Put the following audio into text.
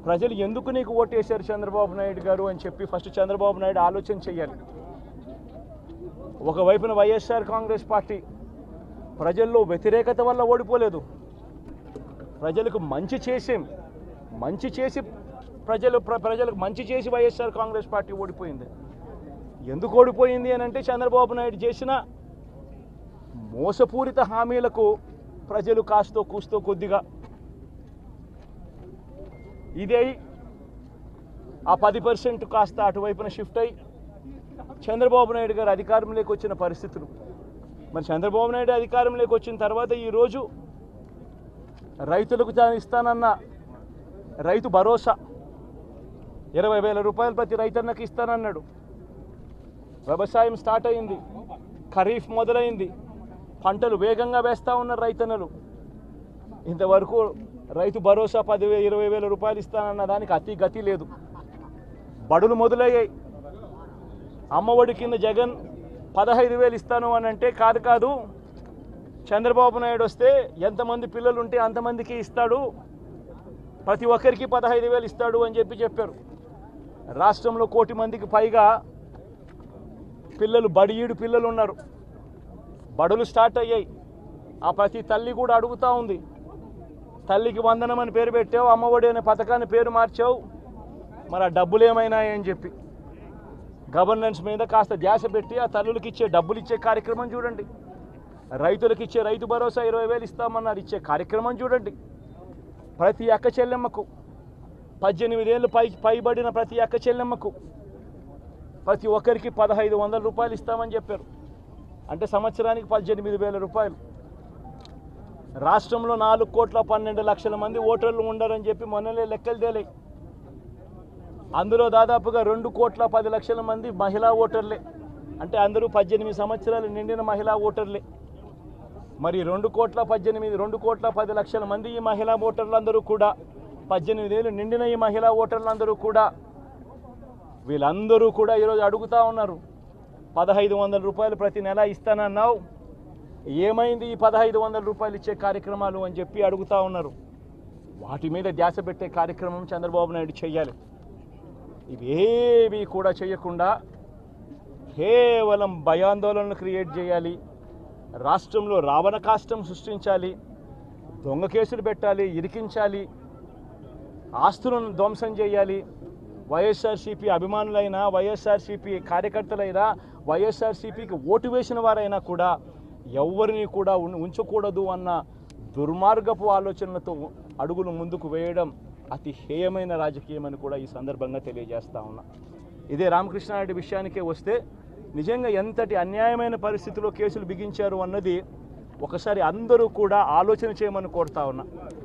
ప్రజలు ఎందుకు నీకు ఓటేశారు చంద్రబాబు నాయుడు గారు అని చెప్పి ఫస్ట్ చంద్రబాబు నాయుడు ఆలోచన చేయాలి. ఒకవైపున వైఎస్ఆర్ కాంగ్రెస్ పార్టీ ప్రజల్లో వ్యతిరేకత వల్ల ఓడిపోలేదు, ప్రజలకు మంచి చేసి ప్రజలకు మంచి చేసి వైఎస్ఆర్ కాంగ్రెస్ పార్టీ ఓడిపోయింది. ఎందుకు ఓడిపోయింది అని అంటే చంద్రబాబు నాయుడు చేసిన మోసపూరిత హామీలకు ప్రజలు కాస్తో కూస్తో కొద్దిగా ఇదే ఆ 10% కాస్త అటువైపున షిఫ్ట్ అయ్యి చంద్రబాబు నాయుడు గారు అధికారంలోకి వచ్చిన పరిస్థితులు. మరి చంద్రబాబు నాయుడు అధికారంలోకి వచ్చిన తర్వాత ఈరోజు రైతులకు ఇస్తానన్న రైతు భరోసా 20,000 రూపాయలు ప్రతి రైతన్నకి ఇస్తానన్నాడు. వ్యవసాయం స్టార్ట్ అయింది, ఖరీఫ్ మొదలైంది, పంటలు వేగంగా వేస్తూ ఉన్నారు రైతన్నలు. ఇంతవరకు రైతు భరోసా 10,000-20,000 రూపాయలు ఇస్తానన్న దానికి అతి గతి లేదు. బడులు మొదలయ్యాయి. అమ్మఒడి కింద జగన్ 15,000 ఇస్తాను అని అంటే కాదు చంద్రబాబు నాయుడు వస్తే ఎంతమంది పిల్లలు ఉంటే అంతమందికి ఇస్తాడు, ప్రతి ఒక్కరికి 15,000 ఇస్తాడు అని చెప్పారు. రాష్ట్రంలో 1 కోటి మందికి పైగా పిల్లలు బడియీడు పిల్లలు ఉన్నారు. బడులు స్టార్ట్ అయ్యాయి. ఆ ప్రతి తల్లి కూడా అడుగుతూ ఉంది, తల్లికి వందనం అని పేరు పెట్టావు, అమ్మఒడి అనే పథకాన్ని పేరు మార్చావు, మరి ఆ డబ్బులు ఏమైనాయని చెప్పి గవర్నెన్స్ మీద కాస్త ధ్యాస పెట్టి ఆ తల్లులకి ఇచ్చే డబ్బులు ఇచ్చే కార్యక్రమం చూడండి. రైతులకు ఇచ్చే రైతు భరోసా 20,000 ఇస్తామన్నారు, ఇచ్చే కార్యక్రమం చూడండి. ప్రతి అక్క చెల్లెమ్మకు 18 ఏళ్ళు పైబడిన ప్రతి అక్క చెల్లెమ్మకు ప్రతి ఒక్కరికి 1,500 రూపాయలు ఇస్తామని చెప్పారు. అంటే సంవత్సరానికి 18,000 రూపాయలు. రాష్ట్రంలో 4,12,00,000 మంది ఓటర్లు ఉండరని చెప్పి మొన్నలే లెక్కలు తేలాయి. అందులో దాదాపుగా 2,10,00,000 మంది మహిళా ఓటర్లే. అంటే అందరూ 18 సంవత్సరాలు నిండిన మహిళా ఓటర్లే. మరి 2,10,00,000 మంది ఈ మహిళా ఓటర్లందరూ కూడా 18 ఏళ్ళు నిండిన ఈ మహిళా ఓటర్లందరూ కూడా వీళ్ళందరూ కూడా ఈరోజు అడుగుతూ ఉన్నారు, 1,500 రూపాయలు ప్రతి నెల ఇస్తానన్నావు, ఏమైంది ఈ 1,500 రూపాయలు ఇచ్చే కార్యక్రమాలు అని చెప్పి అడుగుతూ ఉన్నారు. వాటి మీద ధ్యాస పెట్టే కార్యక్రమం చంద్రబాబు నాయుడు చేయాలి. ఇవేవి కూడా చేయకుండా కేవలం భయాందోళనలు క్రియేట్ చేయాలి, రాష్ట్రంలో రావణ కాష్టం సృష్టించాలి, దొంగ కేసులు పెట్టాలి, ఇరికించాలి, ఆస్తులను ధ్వంసం చేయాలి. వైఎస్ఆర్సీపీ అభిమానులైనా, వైఎస్ఆర్సీపీ కార్యకర్తలైనా, వైఎస్ఆర్సీపీకి ఓటు వేసిన వారైనా కూడా ఎవరిని కూడా ఉంచకూడదు అన్న దుర్మార్గపు ఆలోచనలతో అడుగులు ముందుకు వేయడం అతి హేయమైన రాజకీయం అని కూడా ఈ సందర్భంగా తెలియజేస్తా ఉన్నా. ఇదే రామకృష్ణారెడ్డి విషయానికే వస్తే నిజంగా ఎంతటి అన్యాయమైన పరిస్థితిలో కేసులు బిగించారు అన్నది ఒకసారి అందరూ కూడా ఆలోచన చేయమని కోరుతా ఉన్నా.